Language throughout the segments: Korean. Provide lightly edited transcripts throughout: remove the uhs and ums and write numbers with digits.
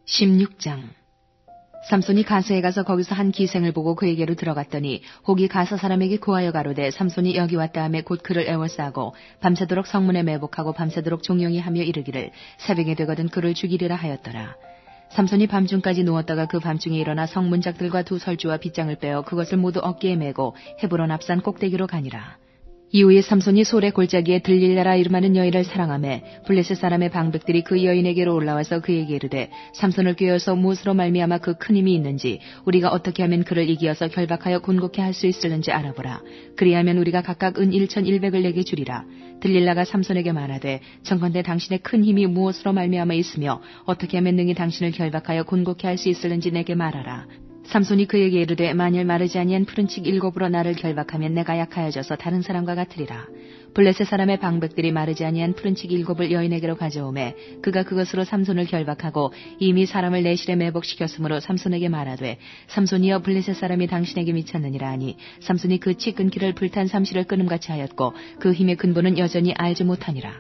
16장. 삼손이 가스에 가서 거기서 한 기생을 보고 그에게로 들어갔더니 혹이 가스 사람에게 구하여 가로되 삼손이 여기 왔다 하매 곧 그를 애워싸고 밤새도록 성문에 매복하고 밤새도록 종용이 하며 이르기를 새벽에 되거든 그를 죽이리라 하였더라. 삼손이 밤중까지 누웠다가 그 밤중에 일어나 성문짝들과 두 설주와 빗장을 빼어 그것을 모두 어깨에 메고 헤브론 앞산 꼭대기로 가니라. 이후에 삼손이 솔의 골짜기에 들릴라라 이름하는 여인을 사랑하매 블레셋 사람의 방백들이 그 여인에게로 올라와서 그에게 이르되 삼손을 꾀어서 무엇으로 말미암아 그 큰 힘이 있는지 우리가 어떻게 하면 그를 이기어서 결박하여 곤곡해 할 수 있을는지 알아보라. 그리하면 우리가 각각 은 1,100을 내게 주리라. 들릴라가 삼손에게 말하되 청컨대 당신의 큰 힘이 무엇으로 말미암아 있으며 어떻게 하면 능히 당신을 결박하여 곤곡해 할 수 있을는지 내게 말하라. 삼손이 그에게 이르되 만일 마르지 아니한 푸른 칙 7으로 나를 결박하면 내가 약하여져서 다른 사람과 같으리라. 블레셋 사람의 방백들이 마르지 아니한 푸른 칙 7을 여인에게로 가져오매 그가 그것으로 삼손을 결박하고 이미 사람을 내실에 매복시켰으므로 삼손에게 말하되 삼손이여 블레셋 사람이 당신에게 미쳤느니라 하니 삼손이 그 칙 끊기를 불탄 삼시를 끊음같이 하였고 그 힘의 근본은 여전히 알지 못하니라.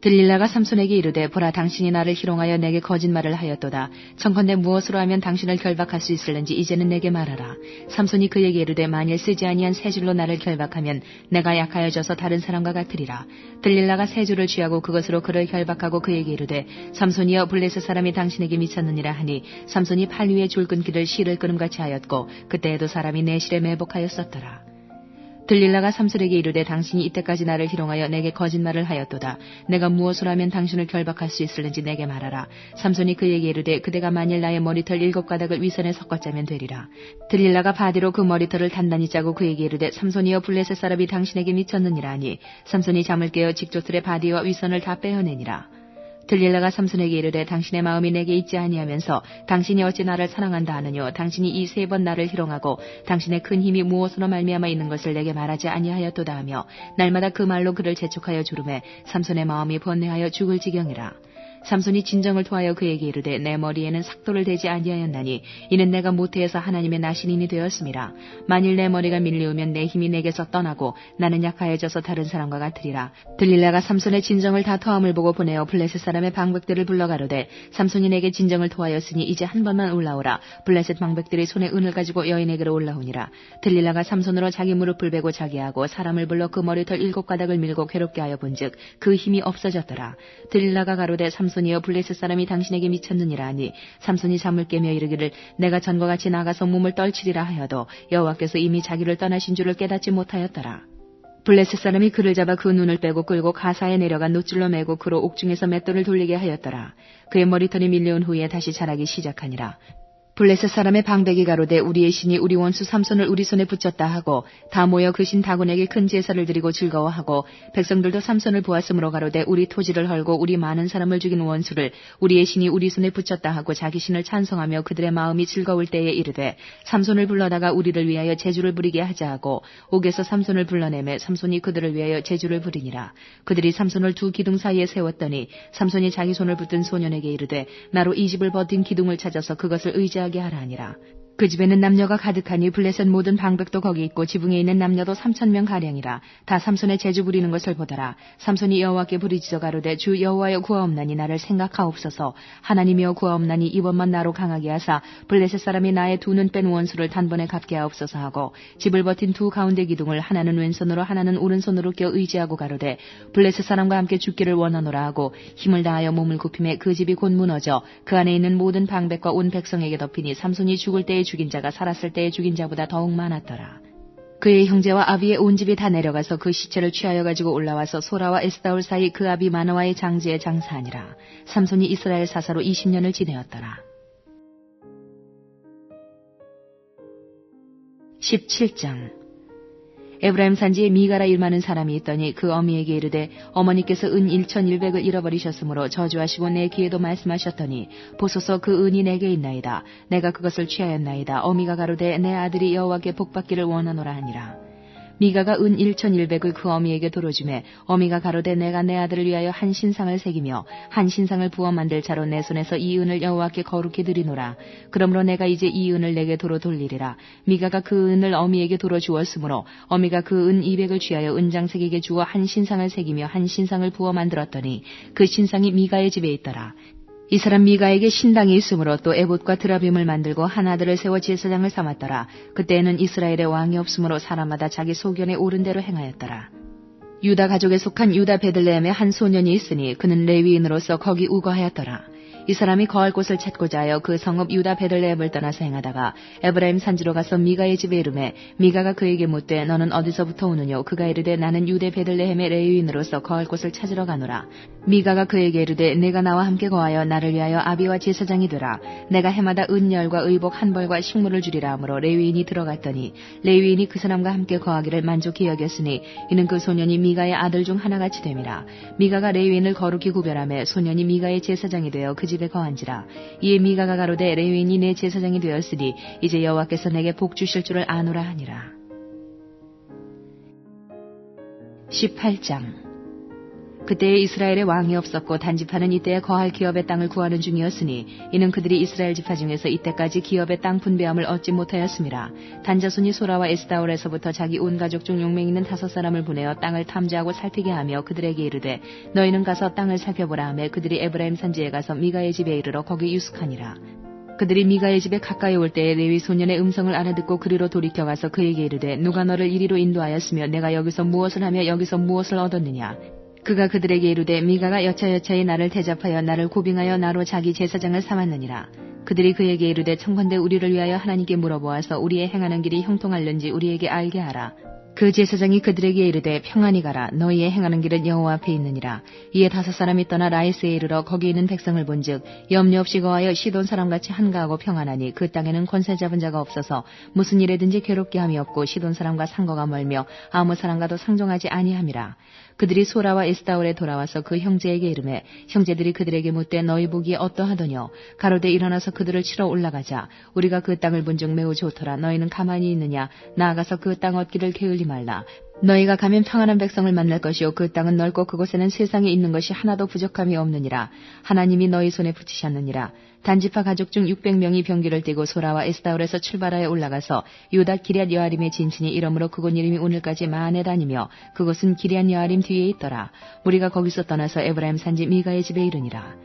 들릴라가 삼손에게 이르되 보라 당신이 나를 희롱하여 내게 거짓말을 하였도다. 청컨대 무엇으로 하면 당신을 결박할 수 있을는지 이제는 내게 말하라. 삼손이 그에게 이르되 만일 쓰지 아니한 세 줄로 나를 결박하면 내가 약하여져서 다른 사람과 같으리라. 들릴라가 세 줄을 취하고 그것으로 그를 결박하고 그에게 이르되 삼손이여 블레셋 사람이 당신에게 미쳤느니라 하니 삼손이 팔 위에 줄 끊기를 실을 끊음같이 하였고 그때에도 사람이 내 실에 매복하였었더라. 들릴라가 삼손에게 이르되 당신이 이때까지 나를 희롱하여 내게 거짓말을 하였도다. 내가 무엇을 하면 당신을 결박할 수 있을는지 내게 말하라. 삼손이 그에게 이르되 그대가 만일 나의 머리털 7가닥을 위선에 섞어짜면 되리라. 들릴라가 바디로 그 머리털을 단단히 짜고 그에게 이르되 삼손이여 블레셋 사람이 당신에게 미쳤느니라 하니 삼손이 잠을 깨어 직조틀의 바디와 위선을 다 빼어내니라. 들릴라가 삼손에게 이르되 당신의 마음이 내게 있지 아니하면서 당신이 어찌 나를 사랑한다 하느뇨. 당신이 이 3번 나를 희롱하고 당신의 큰 힘이 무엇으로 말미암아 있는 것을 내게 말하지 아니하였도다 하며 날마다 그 말로 그를 재촉하여 주름에 삼손의 마음이 번뇌하여 죽을 지경이라. 삼손이 진정을 토하여 그에게 이르되 내 머리에는 삭도를 대지 아니하였나니 이는 내가 모태에서 하나님의 나신인이 되었음이라. 만일 내 머리가 밀리우면 내 힘이 내게서 떠나고 나는 약하여져서 다른 사람과 같으리라. 들릴라가 삼손의 진정을 다 토함을 보고 보내어 블레셋 사람의 방백들을 불러 가로되 삼손이 내게 진정을 토하였으니 이제 한 번만 올라오라. 블레셋 방백들이 손에 은을 가지고 여인에게로 올라오니라. 들릴라가 삼손으로 자기 무릎을 베고 자기하고 사람을 불러 그 머리털 7가닥을 밀고 괴롭게 하여 본즉 그 힘이 없어졌더라. 들릴라가 가로되 삼손이여 블레셋 사람이 당신에게 미쳤느니라 하니 삼손이 잠을 깨며 이르기를 내가 전과 같이 나가서 몸을 떨치리라 하여도 여호와께서 이미 자기를 떠나신 줄을 깨닫지 못하였더라. 블레셋 사람이 그를 잡아 그 눈을 빼고 끌고 가사에 내려가 노줄로 매고 그로 옥중에서 맷돌을 돌리게 하였더라. 그의 머리털이 밀려온 후에 다시 자라기 시작하니라. 블레셋 사람의 방백이 가로되 우리의 신이 우리 원수 삼손을 우리 손에 붙였다 하고 다 모여 그 신 다곤에게 큰 제사를 드리고 즐거워하고 백성들도 삼손을 보았으므로 가로되 우리 토지를 헐고 우리 많은 사람을 죽인 원수를 우리의 신이 우리 손에 붙였다 하고 자기 신을 찬송하며 그들의 마음이 즐거울 때에 이르되 삼손을 불러다가 우리를 위하여 제주를 부리게 하자 하고 옥에서 삼손을 불러내매 삼손이 그들을 위하여 제주를 부리니라. 그들이 삼손을 두 기둥 사이에 세웠더니 삼손이 자기 손을 붙든 소년에게 이르되 나로 이 집을 버틴 기둥을 찾아서 그것을 의지하게 하라 하니라. 그 집에는 남녀가 가득하니 블레셋 모든 방백도 거기 있고 지붕에 있는 남녀도 3,000명 가량이라. 다 삼손의 제주 부리는 것을 보더라. 삼손이 여호와께 부르짖어 가로되 주 여호와여 구하옵나니 나를 생각하옵소서. 하나님이여 구하옵나니 이번만 나로 강하게 하사 블레셋 사람이 나의 두 눈 뺀 원수를 단번에 갚게 하옵소서 하고 집을 버틴 두 가운데 기둥을 하나는 왼손으로 하나는 오른손으로 껴 의지하고 가로되 블레셋 사람과 함께 죽기를 원하노라 하고 힘을 다하여 몸을 굽힘에 그 집이 곧 무너져 그 안에 있는 모든 방백과 온 백성에게 덮이니 삼손이 죽을 때에 죽인 자가 살았을 때에 죽인 자보다 더욱 많았더라. 그의 형제와 아비의 온 집이 다 내려가서 그 시체를 취하여 가지고 올라와서 소라와 에스다올 사이 그 아비 마노아의 장지에 장사하니라. 삼손이 이스라엘 사사로 20년을 지내었더라. 17장. 에브라임 산지에 미가라 일많은 사람이 있더니 그 어미에게 이르되 어머니께서 은 1,100을 잃어버리셨으므로 저주하시고 내 귀에도 말씀하셨더니 보소서 그 은이 내게 있나이다. 내가 그것을 취하였나이다. 어미가 가로되 내 아들이 여호와께 복받기를 원하노라 하니라. 미가가 은 1,100을 그 어미에게 돌어주매 어미가 가로되 내가 내 아들을 위하여 한 신상을 새기며 한 신상을 부어 만들 자로 내 손에서 이 은을 여호와께 거룩히 드리노라. 그러므로 내가 이제 이 은을 내게 도로 돌리리라. 미가가 그 은을 어미에게 도로 주었으므로 어미가 그 은 200을 취하여 은장색에게 주어 한 신상을 새기며 한 신상을 부어 만들었더니 그 신상이 미가의 집에 있더라. 이 사람 미가에게 신당이 있으므로 또 에봇과 드라빔을 만들고 한 아들을 세워 제사장을 삼았더라. 그때에는 이스라엘의 왕이 없으므로 사람마다 자기 소견에 옳은 대로 행하였더라. 유다 가족에 속한 유다 베들레헴에 한 소년이 있으니 그는 레위인으로서 거기 우거하였더라. 이 사람이 거할 곳을 찾고자 하여 그 성읍 유다 베들레헴을 떠나서 행하다가 에브라임 산지로 가서 미가의 집에 이르매 미가가 그에게 묻되 너는 어디서부터 오느뇨? 그가 이르되 나는 유대 베들레헴의 레위인으로서 거할 곳을 찾으러 가노라. 미가가 그에게 이르되 내가 나와 함께 거하여 나를 위하여 아비와 제사장이 되라. 내가 해마다 은열과 의복 한 벌과 식물을 주리라 하므로 레위인이 들어갔더니 레위인이 그 사람과 함께 거하기를 만족히 여겼으니 이는 그 소년이 미가의 아들 중 하나같이 됨이라. 미가가 레위인을 거룩히 구별하며 소년이 미가의 제사장이 되어 그 집에 거한지라. 이에 미가가 가로되 레위인이 내 제사장이 되었으니 이제 여호와께서 내게 복 주실 줄을 아노라 하니라. 18장. 그때에 이스라엘의 왕이 없었고 단지파는 이때에 거할 기업의 땅을 구하는 중이었으니 이는 그들이 이스라엘 지파 중에서 이때까지 기업의 땅 분배함을 얻지 못하였음이라. 단자손이 소라와 에스다올에서부터 자기 온 가족 중 용맹 있는 5사람을 보내어 땅을 탐지하고 살피게 하며 그들에게 이르되 너희는 가서 땅을 살펴보라 하며 그들이 에브라임 산지에 가서 미가의 집에 이르러 거기 유숙하니라. 그들이 미가의 집에 가까이 올 때에 레위 소년의 음성을 알아듣고 그리로 돌이켜 가서 그에게 이르되 누가 너를 이리로 인도하였으며 내가 여기서 무엇을 하며 여기서 무엇을 얻었느냐. 그가 그들에게 이르되 미가가 여차여차히 나를 대접하여 나를 고빙하여 나로 자기 제사장을 삼았느니라. 그들이 그에게 이르되 청컨대 우리를 위하여 하나님께 물어보아서 우리의 행하는 길이 형통할는지 우리에게 알게 하라. 그 제사장이 그들에게 이르되 평안히 가라. 너희의 행하는 길은 여호와 앞에 있느니라. 이에 5사람이 떠나 라이스에 이르러 거기 있는 백성을 본즉 염려 없이 거하여 시돈 사람같이 한가하고 평안하니 그 땅에는 권세 잡은 자가 없어서 무슨 일에든지 괴롭게 함이 없고 시돈 사람과 상거가 멀며 아무 사람과도 상종하지 아니함이라. 그들이 소라와 에스다올에 돌아와서 그 형제에게 이르매 형제들이 그들에게 묻되 너희 보기에 어떠하더뇨? 가로되 일어나서 그들을 치러 올라가자. 우리가 그 땅을 본즉 매우 좋더라. 너희는 가만히 있느냐? 나아가서 그 땅 얻기를 게을리 말라. 너희가 가면 평안한 백성을 만날 것이요 그 땅은 넓고 그곳에는 세상에 있는 것이 하나도 부족함이 없느니라. 하나님이 너희 손에 붙이셨느니라. 단지파 가족 중 600명이 병기를 띠고 소라와 에스다올에서 출발하여 올라가서 유다 기럇 여아림에 진친이 이러므로 그곳 이름이 오늘까지 마하네다니며 그곳은 기럇 여아림 뒤에 있더라. 우리가 거기서 떠나서 에브라임 산지 미가의 집에 이르니라.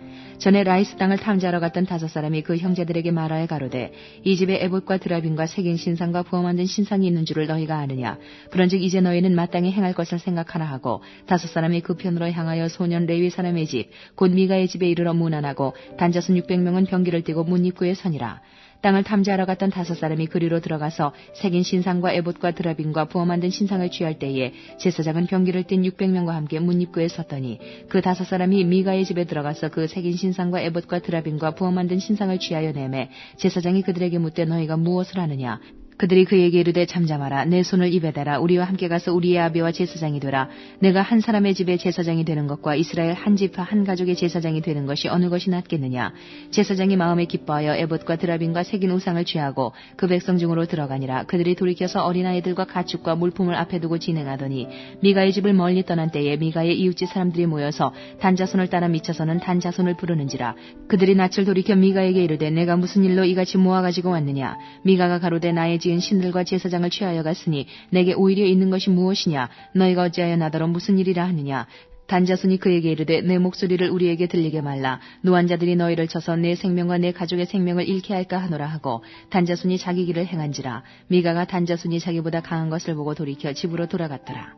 전에 라이스 땅을 탐지하러 갔던 5사람이 그 형제들에게 말하여 가로되 이 집에 에봇과 드라빔과 새긴 신상과 부어 만든 신상이 있는 줄을 너희가 아느냐. 그런즉 이제 너희는 마땅히 행할 것을 생각하라 하고 5사람이 그 편으로 향하여 소년 레위 사람의 집 곧 미가의 집에 이르러 문안하고 단자손 600명은 병기를 띠고 문 입구에 서니라. 땅을 탐지하러 갔던 5사람이 그리로 들어가서 새긴 신상과 에봇과 드라빔과 부어 만든 신상을 취할 때에 제사장은 병기를 띤 600명과 함께 문 입구에 섰더니 그 5사람이 미가의 집에 들어가서 그 새긴 신상과 에봇과 드라빔과 부어 만든 신상을 취하여 내매 제사장이 그들에게 묻되 너희가 무엇을 하느냐. 그들이 그에게 이르되 잠잠하라. 내 손을 입에 대라. 우리와 함께 가서 우리의 아비와 제사장이 되라. 내가 한 사람의 집에 제사장이 되는 것과 이스라엘 한 지파 한 가족의 제사장이 되는 것이 어느 것이 낫겠느냐. 제사장이 마음에 기뻐하여 에봇과 드라빔과 새긴 우상을 취하고 그 백성 중으로 들어가니라. 그들이 돌이켜서 어린아이들과 가축과 물품을 앞에 두고 진행하더니 미가의 집을 멀리 떠난 때에 미가의 이웃집 사람들이 모여서 단자손을 따라 미쳐서는 단자손을 부르는지라. 그들이 낯을 돌이켜 미가에게 이르되 내가 무슨 일로 이같이 모아가지고 왔느냐. 미가가 가로되 나의 지은 신들과 제사장을 취하여 갔으니 내게 오히려 있는 것이 무엇이냐. 너희가 어찌하여 나더러 무슨 일이라 하느냐. 단자손이 그에게 이르되 내 목소리를 우리에게 들리게 말라. 노환자들이 너희를 쳐서 내 생명과 내 가족의 생명을 잃게 할까 하노라 하고 단자손이 자기 길을 행한지라. 미가가 단자손이 자기보다 강한 것을 보고 돌이켜 집으로 돌아갔더라.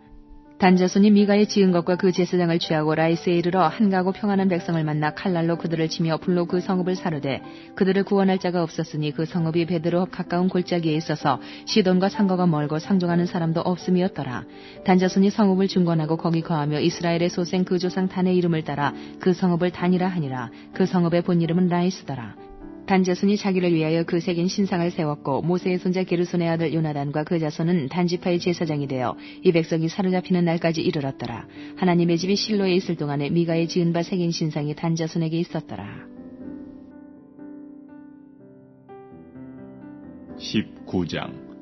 단자손이 미가의 지은 것과 그 제사장을 취하고 라이스에 이르러 한가하고 평안한 백성을 만나 칼날로 그들을 치며 불로 그 성읍을 사르되 그들을 구원할 자가 없었으니 그 성읍이 베드로 가까운 골짜기에 있어서 시돈과 상거가 멀고 상종하는 사람도 없음이었더라. 단자손이 성읍을 중건하고 거기 거하며 이스라엘의 소생 그 조상 단의 이름을 따라 그 성읍을 단이라 하니라. 그 성읍의 본 이름은 라이스더라. 단자손이 자기를 위하여 그 새긴 신상을 세웠고 모세의 손자 게르손의 아들 요나단과 그 자손은 단지파의 제사장이 되어 이 백성이 사로잡히는 날까지 이르렀더라. 하나님의 집이 실로에 있을 동안에 미가의 지은 바 새긴 신상이 단자손에게 있었더라. 19장.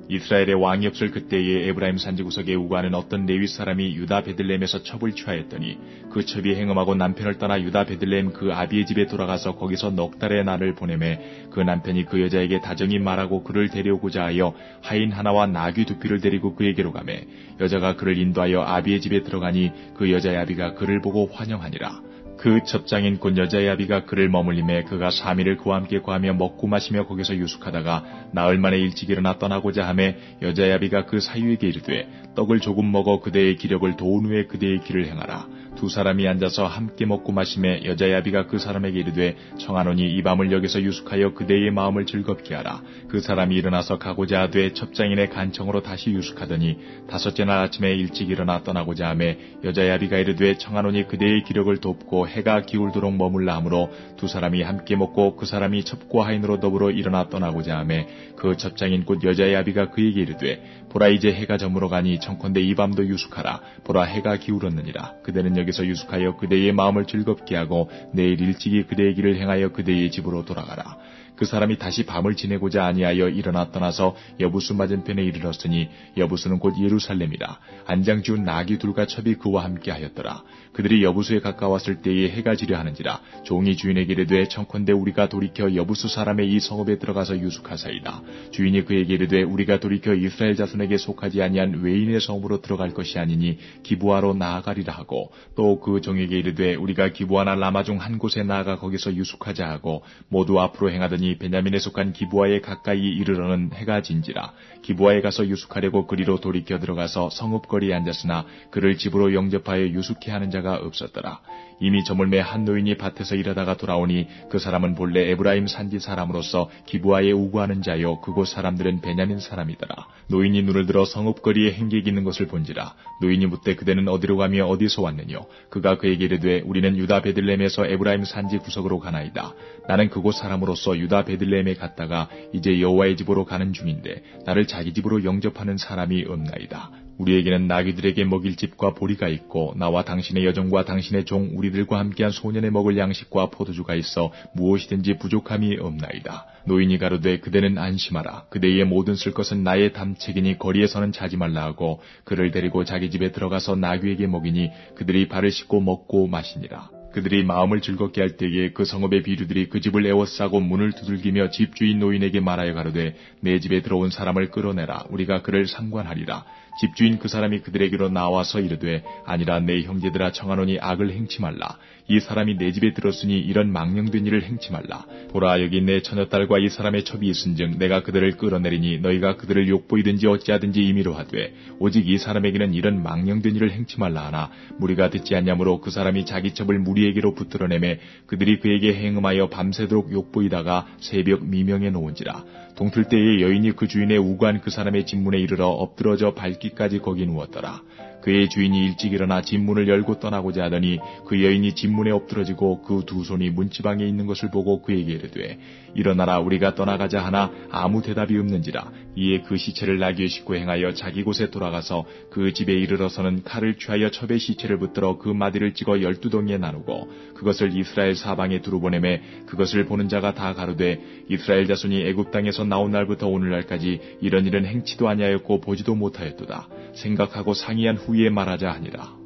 이스라엘의 왕이 없을 그때에 에브라임 산지 구석에 우거하는 어떤 레위 사람이 유다 베들레헴에서 첩을 취하였더니 그 첩이 행음하고 남편을 떠나 유다 베들레헴 그 아비의 집에 돌아가서 거기서 넉 달의 날을 보내매 그 남편이 그 여자에게 다정히 말하고 그를 데려오고자 하여 하인 하나와 나귀 2匹를 데리고 그에게로 가매 여자가 그를 인도하여 아비의 집에 들어가니 그 여자의 아비가 그를 보고 환영하니라. 그 첩장인 곧 여자야비가 그를 머물림에 그가 3일을 그와 함께 거하며 먹고 마시며 거기서 유숙하다가 나흘 만에 일찍 일어나 떠나고자 하매 여자야비가 그 사유에게 이르되 떡을 조금 먹어 그대의 기력을 도운 후에 그대의 길을 행하라. 두 사람이 앉아서 함께 먹고 마시매 여자야비가 그 사람에게 이르되 청하노니 이 밤을 여기서 유숙하여 그대의 마음을 즐겁게 하라. 그 사람이 일어나서 가고자 하되 첩장인의 간청으로 다시 유숙하더니 다섯째 날 아침에 일찍 일어나 떠나고자 하매 여자야비가 이르되 청하노니 그대의 기력을 돕고 해가 기울도록 머물라 하므로 두 사람이 함께 먹고 그 사람이 첩과 하인으로 더불어 일어나 떠나고자 하매 그 첩장인 곧 여자야비가 그에게 이르되 보라 이제 해가 저물어 가니 청컨대 이 밤도 유숙하라. 보라 해가 기울었느니라. 그대는 여기서 유숙하여 그대의 마음을 즐겁게 하고 내일 일찍이 그대의 길을 행하여 그대의 집으로 돌아가라. 그 사람이 다시 밤을 지내고자 아니하여 일어나 떠나서 여부수 맞은편에 이르렀으니 여부수는 곧 예루살렘이라. 안장지운 나귀 둘과 첩이 그와 함께 하였더라. 그들이 여부수에 가까웠을 때에 해가 지려 하는지라. 종이 주인에게 이르되 청컨대 우리가 돌이켜 여부수 사람의 이 성읍에 들어가서 유숙하사이다. 주인이 그에게 이르되 우리가 돌이켜 이스라엘 자손에게 속하지 아니한 외인의 성읍으로 들어갈 것이 아니니 기브아로 나아가리라 하고 또 그 종에게 이르되 우리가 기브아나 라마 중 한 곳에 나아가 거기서 유숙하자 하고 모두 앞으로 행하더니 베냐민에 속한 기브아에 가까이 이르러는 해가 진지라. 기브아에 가서 유숙하려고 그리로 돌이켜 들어가서 성읍거리에 앉았으나 그를 집으로 영접하여 유숙케 하는 자가 없었더라. 이미 저물매 한 노인이 밭에서 일하다가 돌아오니 그 사람은 본래 에브라임 산지 사람으로서 기브아에 우구하는 자요 그곳 사람들은 베냐민 사람이더라. 노인이 눈을 들어 성읍거리에 행객이 있는 것을 본지라. 노인이 묻되 그대는 어디로 가며 어디서 왔느뇨? 그가 그에게 이르되 우리는 유다 베들레헴에서 에브라임 산지 구석으로 가나이다. 나는 그곳 사람으로서 유다 베들레헴에 갔다가 이제 여호와의 집으로 가는 중인데 나를 자기 집으로 영접하는 사람이 없나이다. 우리에게는 나귀들에게 먹일 집과 보리가 있고 나와 당신의 여종과 당신의 종 우리들과 함께한 소년에 먹을 양식과 포도주가 있어 무엇이든지 부족함이 없나이다. 노인이 가로되 그대는 안심하라. 그대의 모든 쓸 것은 나의 담책이니 거리에서는 자지 말라 하고 그를 데리고 자기 집에 들어가서 나귀에게 먹이니 그들이 발을 씻고 먹고 마시니라. 그들이 마음을 즐겁게 할 때에 그 성읍의 비류들이 그 집을 에워싸고 문을 두들기며 집주인 노인에게 말하여 가로되 내 집에 들어온 사람을 끌어내라. 우리가 그를 상관하리라. 집주인 그 사람이 그들에게로 나와서 이르되 아니라 내 형제들아 청하노니 악을 행치 말라. 이 사람이 내 집에 들었으니 이런 망령된 일을 행치 말라. 보라 여기 내 처녀딸과 이 사람의 첩이 있은즉 내가 그들을 끌어내리니 너희가 그들을 욕보이든지 어찌하든지 임의로 하되 오직 이 사람에게는 이런 망령된 일을 행치 말라 하나 무리가 듣지 않냐므로 그 사람이 자기 첩을 무리에게로 붙들어내매 그들이 그에게 행음하여 밤새도록 욕보이다가 새벽 미명에 놓은지라. 동틀 때에 여인이 그 주인의 우구한 그 사람의 집문에 이르러 엎드러져 밟기까지 거기 누웠더라. 그의 주인이 일찍 일어나 집문을 열고 떠나고자 하더니 그 여인이 집문에 엎드러지고 그 두 손이 문지방에 있는 것을 보고 그에게 이르되 일어나라 우리가 떠나가자 하나 아무 대답이 없는지라. 이에 그 시체를 나귀에 싣고 행하여 자기 곳에 돌아가서 그 집에 이르러서는 칼을 취하여 첩의 시체를 붙들어 그 마디를 찍어 12덩이에 나누고 그것을 이스라엘 사방에 두루 보내매 그것을 보는 자가 다 가로되 이스라엘 자손이 애굽 땅에서 나온 날부터 오늘날까지 이런 일은 행치도 아니하였고 보지도 못하였도다. 생각하고 상의한 후에 말하자 하니라.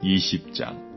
20장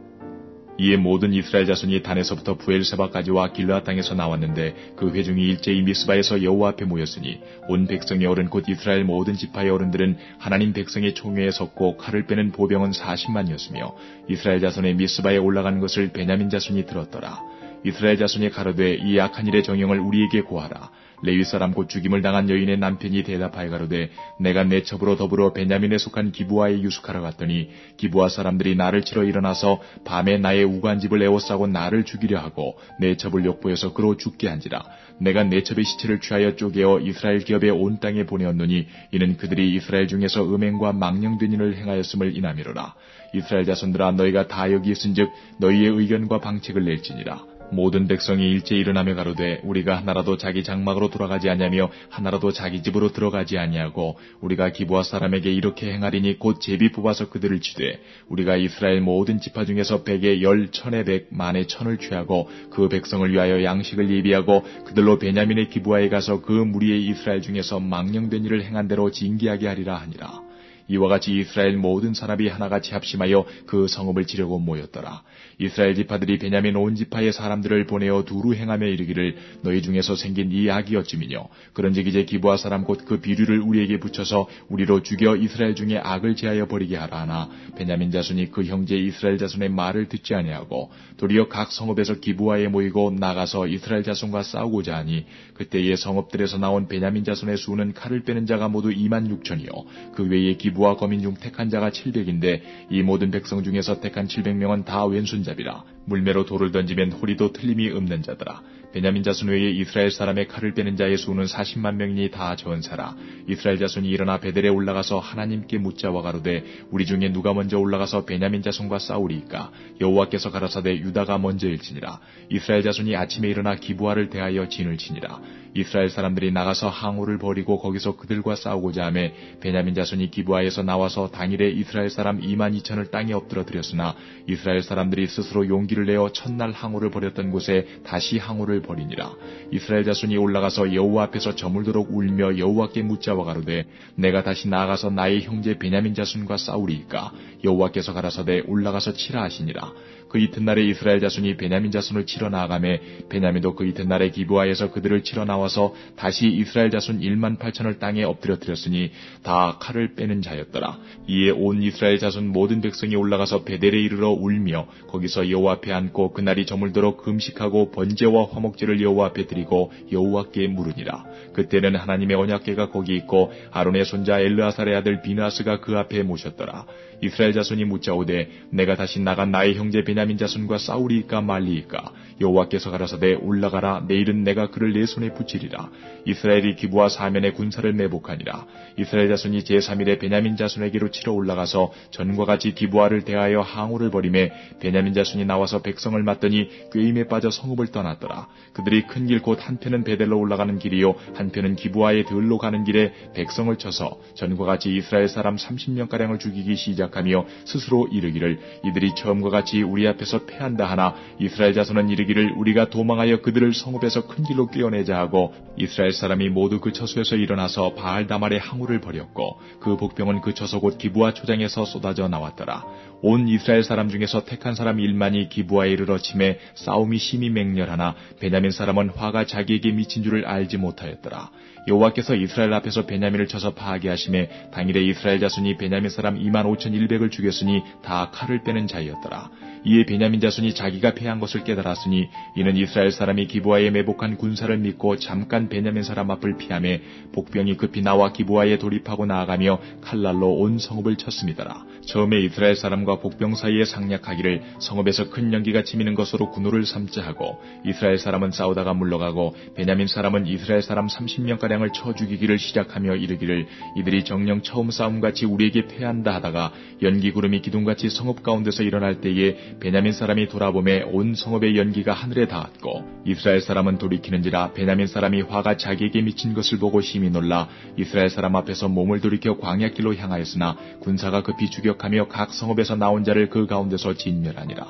이에 모든 이스라엘 자손이 단에서부터 부엘세바까지와 길르앗 땅에서 나왔는데 그 회중이 일제히 미스바에서 여호와 앞에 모였으니 온 백성의 어른 곧 이스라엘 모든 지파의 어른들은 하나님 백성의 총회에 섰고 칼을 빼는 보병은 40만이었으며 이스라엘 자손의 미스바에 올라가는 것을 베냐민 자손이 들었더라. 이스라엘 자손이 가로되 이 악한 일의 정형을 우리에게 고하라. 레위 사람 곧 죽임을 당한 여인의 남편이 대답하여 가로되 내가 내 첩으로 더불어 베냐민에 속한 기브아에 유숙하러 갔더니 기브아 사람들이 나를 치러 일어나서 밤에 나의 우간 집을 에워싸고 나를 죽이려 하고 내 첩을 욕보여서 그로 죽게 한지라. 내가 내 첩의 시체를 취하여 쪼개어 이스라엘 기업의 온 땅에 보내었노니 이는 그들이 이스라엘 중에서 음행과 망령된 일을 행하였음을 인하미로라. 이스라엘 자손들아 너희가 다 여기 있은즉 너희의 의견과 방책을 낼지니라. 모든 백성이 일제 일어나며 가로되 우리가 하나라도 자기 장막으로 돌아가지 아니하며 하나라도 자기 집으로 들어가지 아니하고 우리가 기브아 사람에게 이렇게 행하리니 곧 제비 뽑아서 그들을 치되 우리가 이스라엘 모든 지파 중에서 100에 10, 1000에 100, 만에 1000을 취하고 그 백성을 위하여 양식을 예비하고 그들로 베냐민의 기브아에 가서 그 무리의 이스라엘 중에서 망령된 일을 행한 대로 징계하게 하리라 하니라. 이와 같이 이스라엘 모든 사람이 하나같이 합심하여 그 성읍을 치려고 모였더라. 이스라엘 지파들이 베냐민 온 지파의 사람들을 보내어 두루 행하며 이르기를 너희 중에서 생긴 이 악이 어찌미뇨. 그런즉 이제 기브아 사람 곧 그 비류를 우리에게 붙여서 우리로 죽여 이스라엘 중에 악을 제하여 버리게 하라 하나 베냐민 자손이 그 형제 이스라엘 자손의 말을 듣지 아니하고 도리어 각 성읍에서 기브아에 모이고 나가서 이스라엘 자손과 싸우고자 하니 그때의 성읍들에서 나온 베냐민 자손의 수는 칼을 빼는 자가 모두 26,000이요 그 외에 기브아 거민 중 택한 자가 700인데 이 모든 백성 중에서 택한 700명은 다 왼손잡이라 물매로 돌을 던지면 호리도 틀림이 없는 자더라. 베냐민 자손 외에 이스라엘 사람의 칼을 빼는 자의 수는 40만 명이니 다 전사라. 이스라엘 자손이 일어나 베델에 올라가서 하나님께 묻자와 가로되 우리 중에 누가 먼저 올라가서 베냐민 자손과 싸우리이까. 여호와께서 가라사대 유다가 먼저일지니라. 이스라엘 자손이 아침에 일어나 기브아를 대하여 진을 치니라. 이스라엘 사람들이 나가서 항우를 버리고 거기서 그들과 싸우고자 하매 베냐민 자손이 기브아에서 나와서 당일에 이스라엘 사람 22,000을 땅에 엎드러뜨렸으나 이스라엘 사람들이 스스로 용기를 내어 첫날 항우를 버렸던 곳에 다시 항우를 버리니라. 이스라엘 자손이 올라가서 여호와 앞에서 저물도록 울며 여호와께 묻자와 가로되 내가 다시 나아가서 나의 형제 베냐민 자손과 싸우리이까. 여호와께서 가라사대 올라가서 치라 하시니라. 그 이튿날에 이스라엘 자손이 베냐민 자손을 치러 나아가매 베냐민도 그 이튿날에 기브아에서 그들을 치러 나와서 다시 이스라엘 자손 18,000을 땅에 엎드려뜨렸으니 다 칼을 빼는 자였더라. 이에 온 이스라엘 자손 모든 백성이 올라가서 베델에 이르러 울며 거기서 여호와 앞에 앉고 그날이 저물도록 금식하고 번제와 화목제를 여호와 앞에 드리고 여호와께 물으니라. 그때는 하나님의 언약궤가 거기 있고 아론의 손자 엘르아살의 아들 비나스가 그 앞에 모셨더라. 이스라엘 자손이 묻자오되 내가 다시 나간 나의 형제 베냐민 자손과 싸우리이까 말리이까. 여호와께서 가라사대 올라가라. 내일은 내가 그를 내 손에 붙이리라. 이스라엘이 기브아 사면에 군사를 매복하니라. 이스라엘 자손이 제3일에 베냐민 자손에게로 치러 올라가서 전과 같이 기브아를 대하여 항우를 벌이매 베냐민 자손이 나와서 백성을 맞더니 꾀임에 빠져 성읍을 떠났더라. 그들이 큰 길 곧 한편은 베델로 올라가는 길이요 한편은 기브아의 들로 가는 길에 백성을 쳐서 전과 같이 이스라엘 사람 30명가량을 죽이기 시작하며 스스로 이르기를 이들이 처음과 같이 우리 앞에서 패한다 하나 이스라엘 자손은 이르기를 우리가 도망하여 그들을 성읍에서 큰 길로 꿰어내자 하고 이스라엘 사람이 모두 그 처소에서 일어나서 바알다말의 항우를 벌였고 그 복병은 그 처소 곧 기브아 초장에서 쏟아져 나왔더라. 온 이스라엘 사람 중에서 택한 사람 1만이 기브아에 이르러 치매 싸움이 심히 맹렬하나 베냐민 사람은 화가 자기에게 미친 줄을 알지 못하였더라. 여호와께서 이스라엘 앞에서 베냐민을 쳐서 파하게 하심에 당일에 이스라엘 자손이 베냐민 사람 25,100을 죽였으니 다 칼을 빼는 자였더라. 이에 베냐민 자손이 자기가 패한 것을 깨달았으니 이는 이스라엘 사람이 기브아에 매복한 군사를 믿고 잠깐 베냐민 사람 앞을 피하매 복병이 급히 나와 기브아에 돌입하고 나아가며 칼날로 온 성읍을 쳤음이더라. 처음에 이스라엘 사람과 복병 사이에 상략하기를 성읍에서 큰 연기가 치미는 것으로 군호를 삼자 하고 이스라엘 사람은 싸우다가 물러가고 베냐민 사람은 이스라엘 사람 30명가량을 쳐 죽이기를 시작하며 이르기를 이들이 정녕 처음 싸움같이 우리에게 패한다 하다가 연기 구름이 기둥같이 성읍 가운데서 일어날 때에 베냐민 사람이 돌아보매 온 성읍의 연기가 하늘에 닿았고 이스라엘 사람은 돌이키는지라 베냐민 사람이 화가 자기에게 미친 것을 보고 심히 놀라 이스라엘 사람 앞에서 몸을 돌이켜 광야길로 향하였으나 군사가 급히 추격하며 각 성읍에서 나온 자를 그 가운데서 진멸하니라.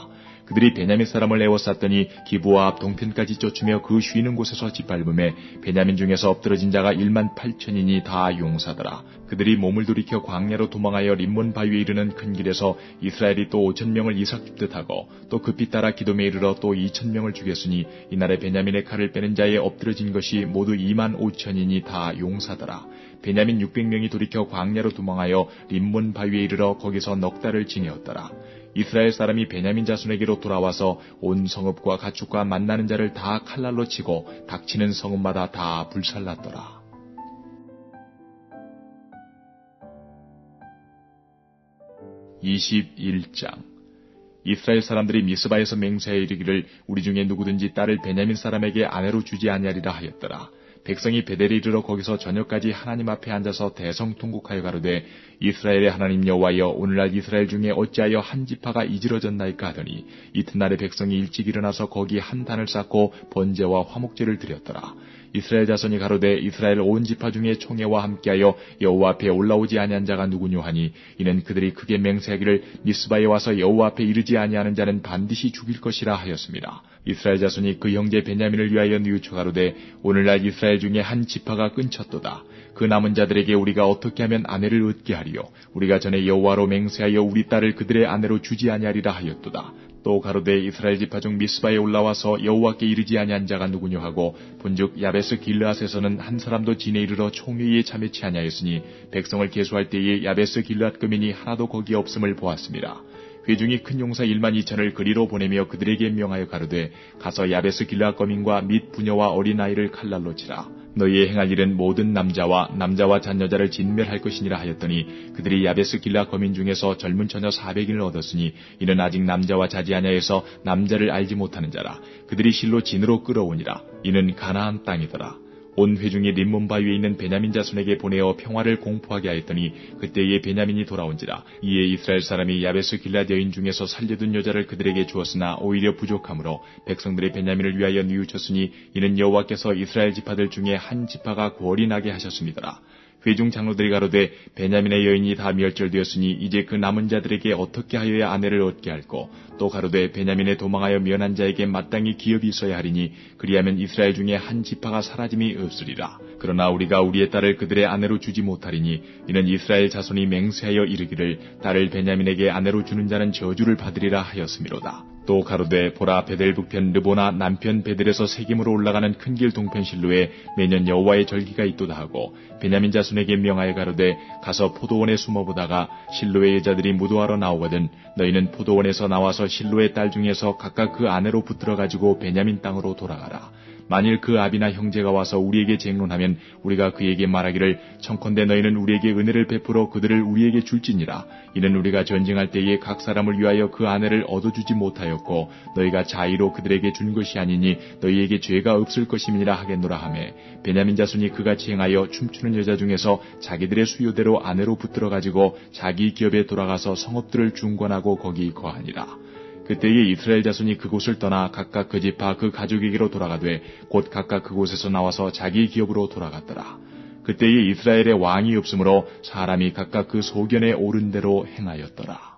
그들이 베냐민 사람을 에워쌌더니 기브아 앞 동편까지 쫓으며 그 쉬는 곳에서 짓밟음에 베냐민 중에서 엎드러진 자가 18,000이니 다 용사더라. 그들이 몸을 돌이켜 광야로 도망하여 림몬 바위에 이르는 큰 길에서 이스라엘이 또 5,000명을 이삭 줍듯 하고 또 급히 따라 기돔에 이르러 또 2,000명을 죽였으니 이날에 베냐민의 칼을 빼는 자에 엎드러진 것이 모두 25,000이니 다 용사더라. 베냐민 600명이 돌이켜 광야로 도망하여 림몬 바위에 이르러 거기서 넉 달을 지내었더라. 이스라엘 사람이 베냐민 자손에게로 돌아와서 온 성읍과 가축과 만나는 자를 다 칼날로 치고 닥치는 성읍마다 다 불살랐더라. (21장) 이스라엘 사람들이 미스바에서 맹세하여 이르기를 우리 중에 누구든지 딸을 베냐민 사람에게 아내로 주지 아니하리라 하였더라. 백성이 베델에 이르러 거기서 저녁까지 하나님 앞에 앉아서 대성통곡하여 가로되 이스라엘의 하나님 여호와여 오늘날 이스라엘 중에 어찌하여 한 지파가 이지러졌나이까 하더니 이튿날에 백성이 일찍 일어나서 거기 한 단을 쌓고 번제와 화목제를 드렸더라. 이스라엘 자손이 가로되 이스라엘 온 지파 중에 총회와 함께하여 여호와 앞에 올라오지 아니한 자가 누구뇨 하니 이는 그들이 크게 맹세하기를 미스바에 와서 여호와 앞에 이르지 아니하는 자는 반드시 죽일 것이라 하였습니다. 이스라엘 자손이 그 형제 베냐민을 위하여 뉘우쳐 가로되 오늘날 이스라엘 중에 한 지파가 끊쳤도다. 그 남은 자들에게 우리가 어떻게 하면 아내를 얻게 하리요? 우리가 전에 여호와로 맹세하여 우리 딸을 그들의 아내로 주지 아니하리라 하였도다. 또 가로되 이스라엘 지파 중 미스바에 올라와서 여호와께 이르지 아니한 자가 누구뇨 하고 본즉 야베스 길르앗에서는 한 사람도 진에 이르러 총회에 참여치 아니하였으니 백성을 계수할 때에 야베스 길르앗 거민이 하나도 거기 없음을 보았습니다. 회중이 큰 용사 1만 2천을 그리로 보내며 그들에게 명하여 가로되 가서 야베스 길르앗 거민과 및 부녀와 어린아이를 칼날로 치라. 너희의 행할 일은 모든 남자와 잔여자를 진멸할 것이니라 하였더니 그들이 야베스 길르앗 거민 중에서 젊은 처녀 400인을 얻었으니 이는 아직 남자와 자지 아니하여서 남자를 알지 못하는 자라. 그들이 실로 진으로 끌어오니라. 이는 가나안 땅이더라. 온 회중이 림몬 바위에 있는 베냐민 자손에게 보내어 평화를 공포하게 하였더니 그때에 베냐민이 돌아온지라. 이에 이스라엘 사람이 야베스 길앗 여인 중에서 살려둔 여자를 그들에게 주었으나 오히려 부족하므로 백성들의 베냐민을 위하여 뉘우쳤으니 이는 여호와께서 이스라엘 지파들 중에 한 지파가 구월이 나게 하셨습니다라. 회중 장로들이 가로되 베냐민의 여인이 다 멸절되었으니 이제 그 남은 자들에게 어떻게 하여야 아내를 얻게 할꼬. 또 가로되 베냐민에 도망하여 면한 자에게 마땅히 기업이 있어야 하리니 그리하면 이스라엘 중에 한 지파가 사라짐이 없으리라. 그러나 우리가 우리의 딸을 그들의 아내로 주지 못하리니 이는 이스라엘 자손이 맹세하여 이르기를 딸을 베냐민에게 아내로 주는 자는 저주를 받으리라 하였음이로다. 또 가로되 보라 베델 북편 르보나 남편 베델에서 세겜으로 올라가는 큰 길 동편 실로에 매년 여호와의 절기가 있도다 하고 베냐민 자손에게 명하여 가로되 가서 포도원에 숨어보다가 실로의 여자들이 무도하러 나오거든 너희는 포도원에서 나와서 실로의 딸 중에서 각각 그 아내로 붙들어 가지고 베냐민 땅으로 돌아가라. 만일 그 아비나 형제가 와서 우리에게 쟁론하면 우리가 그에게 말하기를 청컨대 너희는 우리에게 은혜를 베풀어 그들을 우리에게 줄지니라. 이는 우리가 전쟁할 때에 각 사람을 위하여 그 아내를 얻어주지 못하였고 너희가 자의로 그들에게 준 것이 아니니 너희에게 죄가 없을 것임이니라 하겠노라 하매 베냐민 자손이 그같이 행하여 춤추는 여자 중에서 자기들의 수요대로 아내로 붙들어 가지고 자기 기업에 돌아가서 성읍들을 중건하고 거기 거하니라. 그때에 이스라엘 자손이 그곳을 떠나 각각 그 지파 그 가족에게로 돌아가되 곧 각각 그곳에서 나와서 자기 기업으로 돌아갔더라. 그때에 이스라엘의 왕이 없으므로 사람이 각각 그 소견에 옳은 대로 행하였더라.